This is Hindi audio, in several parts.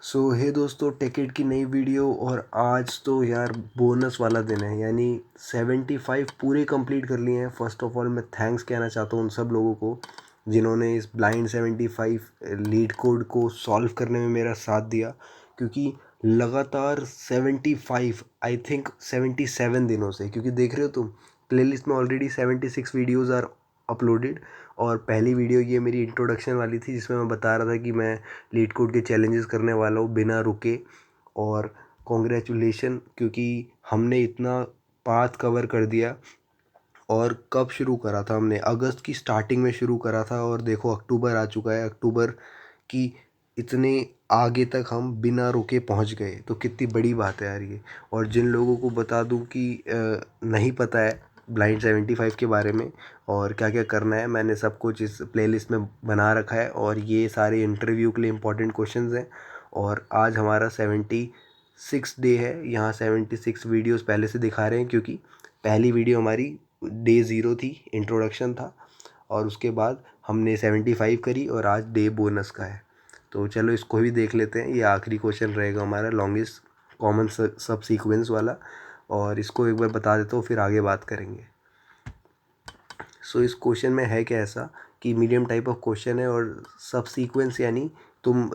सो हे दोस्तों, टिकट की नई वीडियो। और आज तो यार बोनस वाला दिन है, यानी 75 पूरे कंप्लीट कर लिए हैं। फर्स्ट ऑफ ऑल मैं थैंक्स कहना चाहता हूँ उन सब लोगों को जिन्होंने इस ब्लाइंड 75 लीड कोड को सॉल्व करने में मेरा साथ दिया, क्योंकि लगातार 75 आई थिंक 77 दिनों से, क्योंकि देख रहे हो तुम प्लेलिस्ट में ऑलरेडी 76 वीडियोज़ आर अपलोडेड। और पहली वीडियो ये मेरी इंट्रोडक्शन वाली थी जिसमें मैं बता रहा था कि मैं लीड कोड के चैलेंजेस करने वाला हूँ बिना रुके। और कॉन्ग्रेचुलेशन, क्योंकि हमने इतना पाथ कवर कर दिया। और कब शुरू करा था हमने? अगस्त की स्टार्टिंग में शुरू करा था, और देखो अक्टूबर आ चुका है। अक्टूबर की इतने आगे तक हम बिना रुके पहुंच गए, तो कितनी बड़ी बात है यार ये। और जिन लोगों को बता दूं कि नहीं पता है ब्लाइंड 75 के बारे में और क्या क्या करना है, मैंने सब कुछ इस प्लेलिस्ट में बना रखा है। और ये सारे इंटरव्यू के लिए इम्पोर्टेंट क्वेश्चंस हैं। और आज हमारा 76 डे है। यहाँ 76 वीडियोस पहले से दिखा रहे हैं, क्योंकि पहली वीडियो हमारी डे ज़ीरो थी, इंट्रोडक्शन था। और उसके बाद हमने 75 करी, और आज डे बोनस का है। तो चलो इसको भी देख लेते हैं। ये आखिरी क्वेश्चन रहेगा हमारा, लॉन्गेस्ट कॉमन सब सीक्वेंस वाला। और इसको एक बार बता देता हूँ, फिर आगे बात करेंगे। सो इस क्वेश्चन में है क्या ऐसा कि मीडियम टाइप ऑफ क्वेश्चन है, और सब सीक्वेंस यानी तुम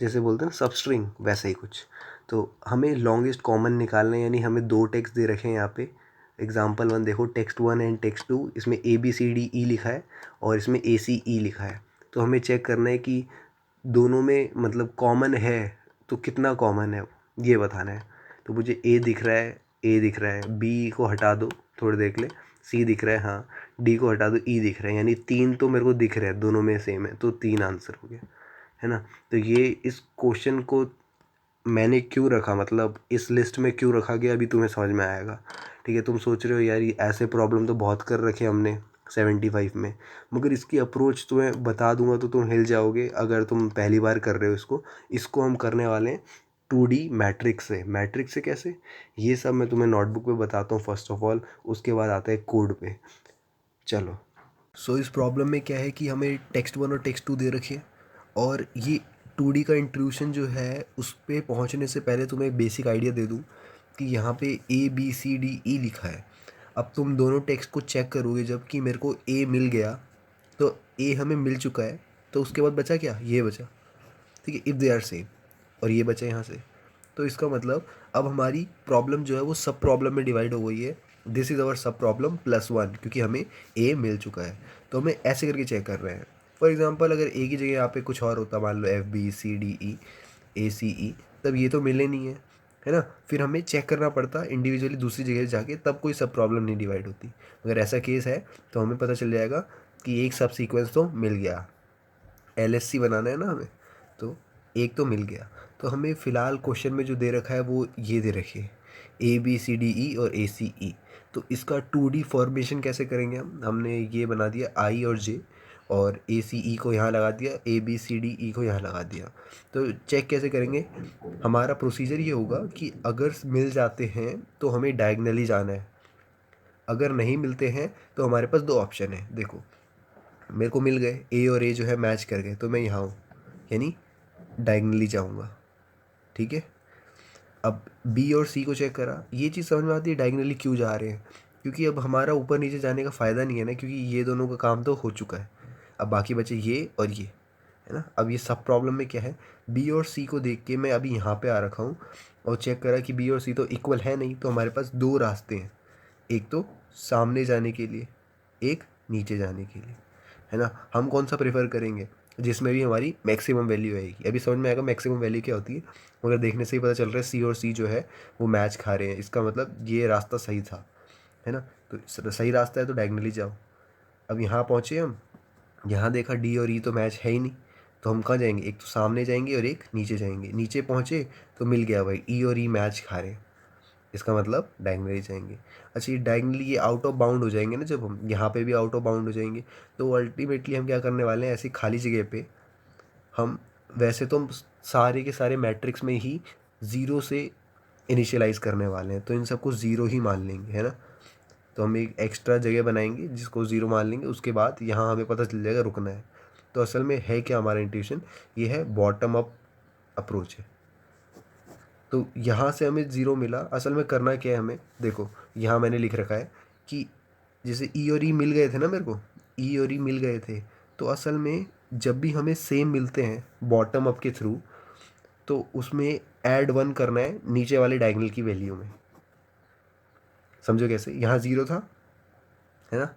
जैसे बोलते हैं ना सब स्ट्रिंग, वैसा ही कुछ। तो हमें लॉन्गेस्ट कॉमन निकालना है, यानी हमें दो टेक्स्ट दे रखे हैं यहाँ पे। एग्जाम्पल 1 देखो, टेक्स्ट 1 एंड टेक्स्ट 2, इसमें ABCDE लिखा है और इसमें ACE लिखा है। तो हमें चेक करना है कि दोनों में मतलब कॉमन है तो कितना कॉमन है, ये बताना है। तो मुझे ए दिख रहा है, बी को हटा दो, थोड़ी देख ले। सी दिख रहा है, हाँ। डी को हटा दो, ई दिख रहा है, यानी 3 तो मेरे को दिख रहे हैं, दोनों में सेम है, तो 3 आंसर हो गया, है ना। तो ये इस क्वेश्चन को मैंने क्यों रखा, मतलब इस लिस्ट में क्यों रखा गया, अभी तुम्हें समझ में आएगा। ठीक है, तुम सोच रहे हो यार ये ऐसे प्रॉब्लम तो बहुत कर रखे हमने 75 में, मगर इसकी अप्रोच तुम्हें बता दूंगा तो तुम हिल जाओगे अगर तुम पहली बार कर रहे हो इसको। इसको हम करने वाले हैं 2D मैट्रिक्स से। मैट्रिक्स से कैसे, ये सब मैं तुम्हें नोटबुक पे बताता हूँ फर्स्ट ऑफ ऑल, उसके बाद आता है कोड पे। चलो। सो इस प्रॉब्लम में क्या है कि हमें टेक्स्ट 1 और टेक्स्ट 2 दे रखी है, और ये 2D का इंट्रूशन जो है उस पे पहुँचने से पहले तुम्हें बेसिक आइडिया दे दूँ कि यहाँ पे ABCDE लिखा है। अब तुम दोनों टेक्स्ट को चेक करोगे, जबकि मेरे को ए मिल गया, तो ए हमें मिल चुका है, तो उसके बाद बचा क्या, ये बचा। ठीक है, इफ़ दे आर सेम, और ये बचा यहाँ से। तो इसका मतलब अब हमारी प्रॉब्लम जो है वो सब प्रॉब्लम में डिवाइड हो गई है। दिस इज़ अवर सब प्रॉब्लम +1, क्योंकि हमें ए मिल चुका है। तो हमें ऐसे करके चेक कर रहे हैं। फॉर एग्जांपल अगर ए की जगह यहाँ पे कुछ और होता, मान लो FBCDE ACE, तब ये तो मिले नहीं है ना। फिर हमें चेक करना पड़ता इंडिविजुअली दूसरी जगह जाके, तब कोई सब प्रॉब्लम नहीं डिवाइड होती। अगर ऐसा केस है तो हमें पता चल जाएगा कि एक सब सीक्वेंस तो मिल गया। LSC बनाना है ना हमें, तो एक तो मिल गया। तो हमें फ़िलहाल क्वेश्चन में जो दे रखा है वो ये दे रखी है, ABCDE और ACE। तो इसका 2D फॉर्मेशन कैसे करेंगे हमने ये बना दिया I और J, और ACE को यहाँ लगा दिया, ABCDE को यहाँ लगा दिया। तो चेक कैसे करेंगे, हमारा प्रोसीजर ये होगा कि अगर मिल जाते हैं तो हमें डायगनली जाना है, अगर नहीं मिलते हैं तो हमारे पास दो ऑप्शन है। देखो, मेरे को मिल गए, ए और ए जो है मैच कर गए, तो मैं यहाँ हूँ, यानी डायगनली जाऊँगा। ठीक है। अब बी और सी को चेक करा, ये चीज़ समझ में आती है डायगनली क्यों जा रहे हैं, क्योंकि अब हमारा ऊपर नीचे जाने का फ़ायदा नहीं है ना, क्योंकि ये दोनों का काम तो हो चुका है। अब बाकी बचे ये और ये, है ना। अब ये सब प्रॉब्लम में क्या है, बी और सी को देख के मैं अभी यहाँ पे आ रखा हूँ और चेक करा कि बी और सी तो इक्वल है नहीं, तो हमारे पास दो रास्ते हैं, एक तो सामने जाने के लिए, एक नीचे जाने के लिए, है ना। हम कौन सा प्रेफर करेंगे, जिसमें भी हमारी मैक्सिमम वैल्यू आएगी। अभी समझ में आएगा मैक्सिमम वैल्यू क्या होती है, मगर देखने से ही पता चल रहा है सी और सी जो है वो मैच खा रहे हैं, इसका मतलब ये रास्ता सही था, है ना। तो सही रास्ता है तो डायगनली जाओ। अब यहाँ पहुँचे हम, यहाँ देखा डी और ई तो मैच है ही नहीं, तो हम कहाँ जाएंगे, एक तो सामने जाएंगे और एक नीचे जाएंगे। नीचे पहुँचे तो मिल गया भाई, ई और ई मैच खा रहे हैं, इसका मतलब डायगनली जाएंगे। अच्छा, ये डायगनली ये आउट ऑफ बाउंड हो जाएंगे ना, जब हम यहाँ पे भी आउट ऑफ बाउंड हो जाएंगे, तो अल्टीमेटली हम क्या करने वाले हैं, ऐसी खाली जगह पे हम, वैसे तो हम सारे के सारे मैट्रिक्स में ही ज़ीरो से इनिशियलाइज़ करने वाले हैं, तो इन सबको ज़ीरो ही मान लेंगे, है ना। तो हम एक एक्स्ट्रा जगह बनाएंगे जिसको ज़ीरो मान लेंगे, उसके बाद यहाँ हमें पता चल जाएगा रुकना है। तो असल में है क्या हमारा इंट्यूशन, ये है बॉटम अप अप्रोच है। तो यहाँ से हमें ज़ीरो मिला। असल में करना क्या है हमें, देखो यहाँ मैंने लिख रखा है कि जैसे ई और ई मिल गए थे ना मेरे को, ई और ई मिल गए थे, तो असल में जब भी हमें सेम मिलते हैं बॉटम अप के थ्रू, तो उसमें ऐड वन करना है नीचे वाले डायगोनल की वैल्यू में। समझो कैसे, यहाँ ज़ीरो था है ना,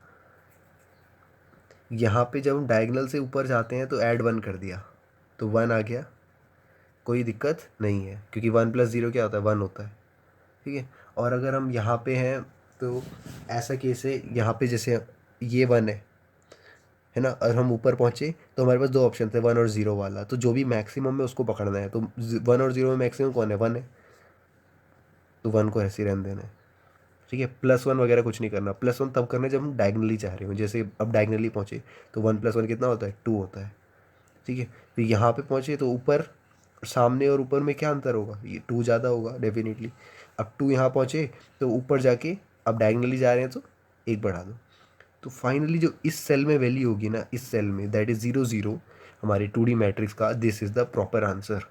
यहाँ पे जब हम डायगोनल से ऊपर जाते हैं तो ऐड वन कर दिया तो वन आ गया, कोई दिक्कत नहीं है क्योंकि वन प्लस ज़ीरो क्या होता है, वन होता है। ठीक है, और अगर हम यहाँ पे हैं तो ऐसा केस है, यहाँ पे जैसे ये वन है ना, और हम ऊपर पहुँचे तो हमारे पास दो ऑप्शन थे, वन और ज़ीरो वाला, तो जो भी मैक्सिमम है उसको पकड़ना है। तो वन और ज़ीरो में मैक्सिमम कौन है, वन है, तो वन को ऐसे ही रहने देना है। ठीक है, प्लस वन वगैरह कुछ नहीं करना, प्लस वन तब करना है जब हम डायगनली चाह रहे हो। जैसे अब डायगनली पहुँचे तो वन प्लस वन कितना होता है, टू होता है। ठीक है, फिर यहाँ पे पहुँचे तो ऊपर, सामने और ऊपर में क्या अंतर होगा, ये टू ज़्यादा होगा डेफिनेटली। अब टू यहाँ पहुँचे तो ऊपर जाके अब डायगनली जा रहे हैं तो एक बढ़ा दो, तो फाइनली जो इस सेल में वैल्यू होगी ना, इस सेल में, दैट इज़ ज़ीरो ज़ीरो, हमारे टू डी मैट्रिक्स का, this is the proper answer.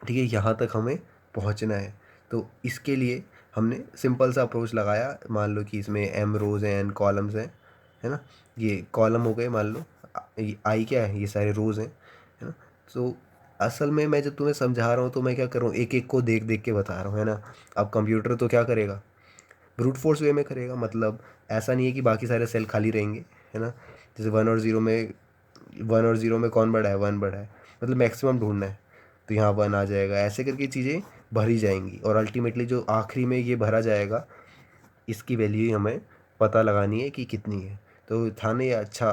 ठीक है, यहाँ तक हमें पहुँचना है। तो इसके लिए हमने सिंपल सा अप्रोच लगाया। मान लो कि इसमें एम रोज़ हैं, एन कॉलम्स हैं, है ना, ये कॉलम हो गए मान लो, ये आई क्या है, ये सारे रोज़ हैं, है ना। तो असल में मैं जब तुम्हें समझा रहा हूँ तो मैं क्या कर रहा हूँ, एक एक को देख देख के बता रहा हूँ, है ना। अब कंप्यूटर तो क्या करेगा, ब्रूट फोर्स वे में करेगा, मतलब ऐसा नहीं है कि बाकी सारे सेल खाली रहेंगे, है ना। जैसे वन और ज़ीरो में कौन बड़ा है, वन बड़ा है, मतलब मैक्सिमम ढूंढना है तो यहाँ वन आ जाएगा, ऐसे करके चीज़ें भरी जाएंगी और अल्टीमेटली जो आखिरी में ये भरा जाएगा, इसकी वैल्यू ही हमें पता लगानी है कि कितनी है। तो था ना ये अच्छा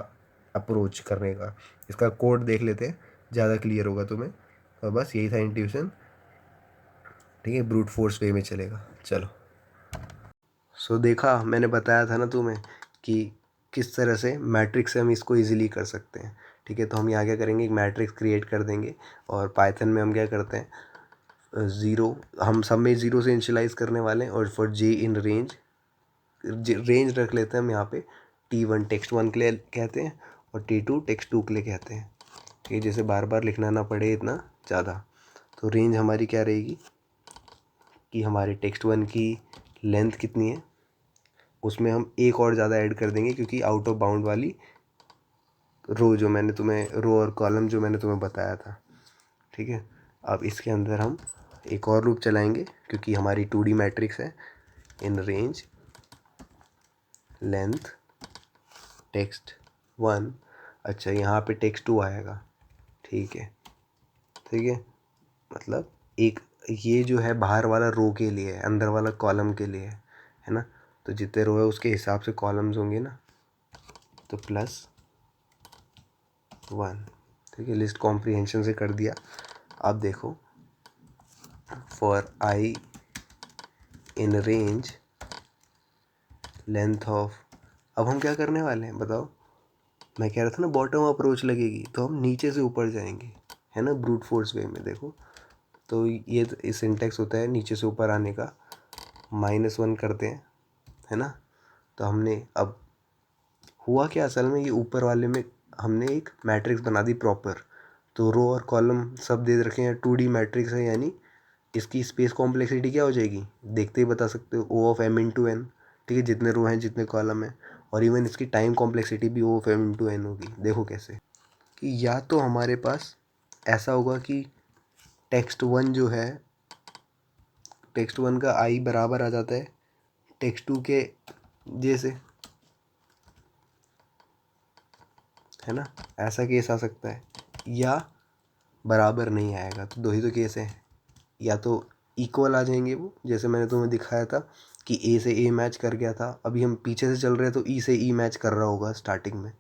अप्रोच करने का। इसका कोड देख लेते हैं, ज़्यादा क्लियर होगा तुम्हें। और बस यही था इंट्यूशन। ठीक है, ब्रूट फोर्स वे में चलेगा, चलो। देखा, मैंने बताया था ना तुम्हें कि किस तरह से मैट्रिक्स से हम इसको इजीली कर सकते हैं। ठीक है, तो हम यहाँ क्या करेंगे, एक मैट्रिक्स क्रिएट कर देंगे और पाइथन में हम क्या करते हैं, ज़ीरो, हम सब में ज़ीरो से इनिशियलाइज़ करने वाले हैं, और for J in range, range रख लेते हैं हम यहाँ पे, T1 टेक्स्ट वन के लिए कहते हैं और T2 टेक्स्ट टू के लिए कहते हैं। ठीक है, जैसे बार बार लिखना ना पड़े इतना ज़्यादा। तो रेंज हमारी क्या रहेगी कि हमारे टेक्स्ट वन की लेंथ कितनी है, उसमें हम एक और ज़्यादा ऐड कर देंगे क्योंकि आउट ऑफ बाउंड वाली रो जो मैंने तुम्हें, रो और कॉलम जो मैंने तुम्हें बताया था। ठीक है, अब इसके अंदर हम एक और लूप चलाएंगे क्योंकि हमारी 2D मैट्रिक्स है। In range length text one, अच्छा यहाँ पे टेक्स्ट टू आएगा। ठीक है, ठीक है, मतलब एक ये जो है बाहर वाला रो के लिए है, अंदर वाला कॉलम के लिए है ना। तो जितने रो है उसके हिसाब से कॉलम्स होंगे ना, तो प्लस वन। ठीक है, लिस्ट कॉम्प्रिहेंशन से कर दिया। अब देखो, for I in range length of, अब हम क्या करने वाले हैं बताओ। मैं कह रहा था ना बॉटम अप्रोच लगेगी, तो हम नीचे से ऊपर जाएंगे, है ना, ब्रूट फोर्स वे में। देखो तो ये तो सिंटेक्स होता है नीचे से ऊपर आने का, -1 करते हैं, है ना। तो हमने अब हुआ क्या, असल में ये ऊपर वाले में हमने एक मैट्रिक्स बना दी प्रॉपर। तो रो और कॉलम सब दे रखे हैं, 2D मैट्रिक्स है, यानी इसकी स्पेस कॉम्प्लेक्सिटी क्या हो जाएगी, देखते ही बता सकते हो, O of M into n. ठीक है, जितने रो हैं जितने कॉलम हैं, और इवन इसकी टाइम कॉम्प्लेक्सिटी भी O of M into n होगी। देखो कैसे, कि या तो हमारे पास ऐसा होगा कि टेक्स्ट वन जो है, टेक्स्ट वन का आई बराबर आ जाता है टेक्स्ट टू के जैसे, है ना, ऐसा केस आ सकता है, या बराबर नहीं आएगा। तो दो ही तो केस है, या तो इक्वल आ जाएंगे वो, जैसे मैंने तुम्हें दिखाया था कि ए से ए मैच कर गया था, अभी हम पीछे से चल रहे हैं तो ई से ई मैच कर रहा होगा स्टार्टिंग में,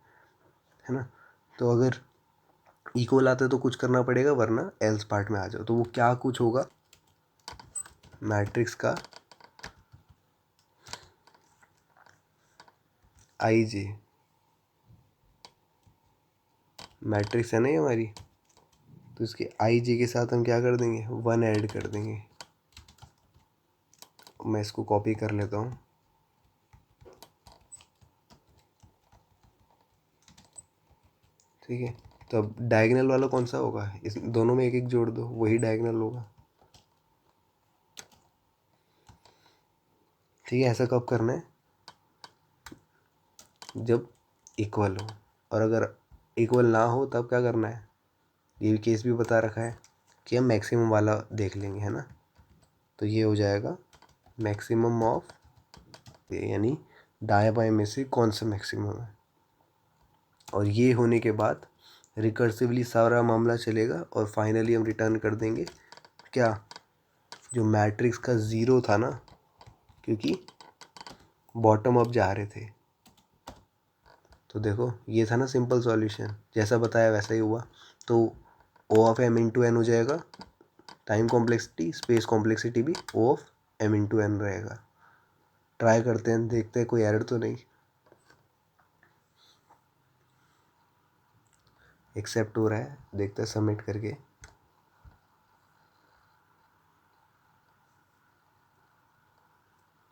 है ना। तो अगर इक्वल आता है तो कुछ करना पड़ेगा, वरना एल्स पार्ट में आ जाओ। तो वो क्या कुछ होगा, मैट्रिक्स का आई जे, मैट्रिक्स है ना ये हमारी, तो इसके आई जे के साथ हम क्या कर देंगे, वन ऐड कर देंगे। मैं इसको कॉपी कर लेता हूँ। ठीक है, तो अब डायगोनल वाला कौन सा होगा, इस दोनों में एक एक जोड़ दो, वही डायगोनल होगा। ठीक है, ऐसा कब करना है, जब इक्वल हो, और अगर इक्वल ना हो तब क्या करना है, ये केस भी बता रखा है कि हम मैक्सिमम वाला देख लेंगे, है ना। तो ये हो जाएगा मैक्सिमम ऑफ, यानी दाएं बाएं में से कौन सा मैक्सिमम है। और ये होने के बाद रिकर्सिवली सारा मामला चलेगा और फाइनली हम रिटर्न कर देंगे क्या, जो मैट्रिक्स का ज़ीरो था ना, क्योंकि बॉटम अप जा रहे थे। तो देखो ये था ना सिंपल सॉल्यूशन, जैसा बताया वैसा ही हुआ। तो ओ ऑफ एम इंटू एन हो जाएगा, टाइम कॉम्प्लेक्सिटी स्पेस कॉम्प्लेक्सिटी भी ओ ऑफ एम इंटू एन रहेगा। ट्राई करते हैं, देखते हैं कोई एरर तो नहीं। एक्सेप्ट हो रहा है, देखते हैं सबमिट करके।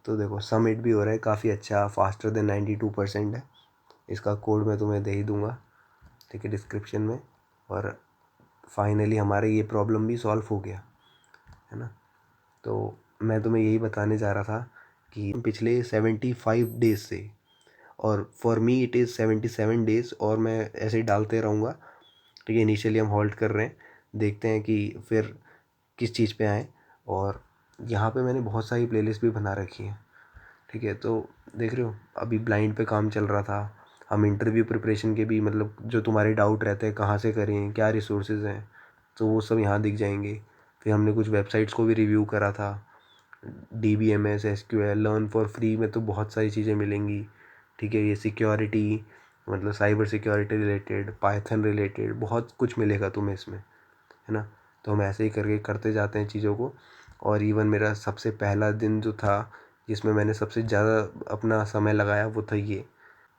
तो देखो सबमिट भी हो रहा है, काफ़ी अच्छा, फास्टर देन 92% है। इसका कोड मैं तुम्हें दे ही दूँगा, ठीक है, डिस्क्रिप्शन में। और फाइनली हमारे ये प्रॉब्लम भी सॉल्व हो गया, है ना। तो मैं तुम्हें यही बताने जा रहा था कि पिछले 75 डेज से, और for me it is 77 days, और मैं ऐसे ही डालते रहूँगा, ठीक है। इनिशियली हम हॉल्ट कर रहे हैं, देखते हैं कि फिर किस चीज़ पे आएँ। और यहाँ पे मैंने बहुत सारी प्लेलिस्ट भी बना रखी हैं, ठीक है। तो देख रहे हो अभी ब्लाइंड पे काम चल रहा था, हम इंटरव्यू प्रिपरेशन के भी, मतलब जो तुम्हारे डाउट रहते हैं कहाँ से करें, क्या रिसोर्सेज हैं, तो वो सब यहाँ दिख जाएंगे। फिर हमने कुछ वेबसाइट्स को भी रिव्यू करा था, DBMS SQL learn for free में तो बहुत सारी चीज़ें मिलेंगी, ठीक है। ये सिक्योरिटी, मतलब cyber security related, Python related बहुत कुछ मिलेगा तुम्हें इसमें, है ना। तो हम ऐसे ही करके करते जाते हैं चीज़ों को। और इवन मेरा सबसे पहला दिन जो था, जिसमें मैंने सबसे ज़्यादा अपना समय लगाया, वो था ये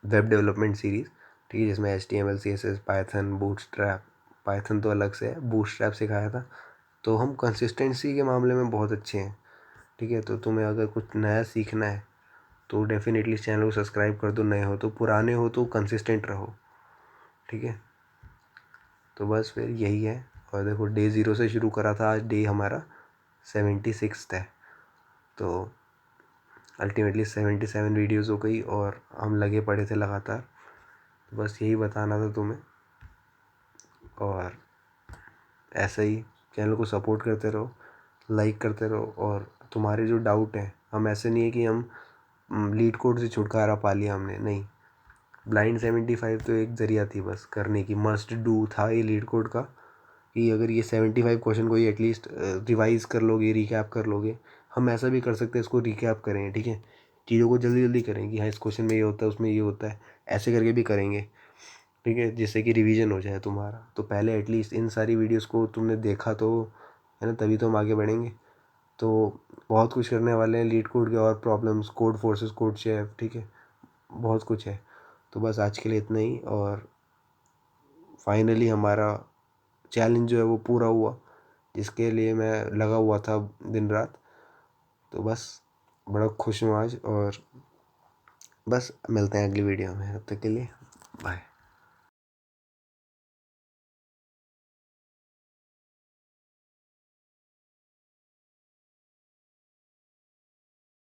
वेब डेवलपमेंट सीरीज़, ठीक है, जिसमें HTML CSS Python bootstrap, Python तो अलग से है, बूटस्ट्रैप सिखाया था। तो हम कंसिस्टेंसी के मामले में बहुत अच्छे हैं, ठीक है। तो तुम्हें अगर कुछ नया सीखना है तो डेफिनेटली चैनल को सब्सक्राइब कर दो, नए हो तो, पुराने हो तो कंसिस्टेंट रहो, ठीक है। तो बस फिर यही है। और देखो डे 0 से शुरू करा था, आज डे हमारा 76 है। तो अल्टीमेटली 77 वीडियोज़ हो गई और हम लगे पड़े थे लगातार। तो बस यही बताना था तुम्हें, और ऐसे ही चैनल को सपोर्ट करते रहो, लाइक करते रहो। और तुम्हारे जो डाउट हैं, हम ऐसे नहीं है कि हम लीड कोड से छुटकारा पा लिया हमने, नहीं। ब्लाइंड 75 तो एक ज़रिया थी बस करने की, मस्ट डू था ये लीड कोड का, कि अगर ये 75 क्वेश्चन को ही एटलीस्ट रिवाइज़ कर लोगे, रिकैप कर लोगे। हम ऐसा भी कर सकते हैं, इसको रिकैप करें, ठीक है, चीज़ों को जल्दी जल्दी करें कि हाँ इस क्वेश्चन में ये होता है, उसमें ये होता है, ऐसे करके भी करेंगे, ठीक है, जिससे कि रिवीजन हो जाए तुम्हारा। तो पहले एटलीस्ट इन सारी वीडियोस को तुमने देखा तो, है ना, तभी तो हम आगे बढ़ेंगे। तो बहुत कुछ करने वाले हैं लीड कोड के, और problems, code forces, code chef, ठीक है, बहुत कुछ है। तो बस आज के लिए इतना ही। और फाइनली हमारा चैलेंज जो है वो पूरा हुआ, जिसके लिए मैं लगा हुआ था दिन रात। तो बस बड़ा खुश हूँ आज। और बस मिलते हैं अगली वीडियो में, तब तक के लिए बाय।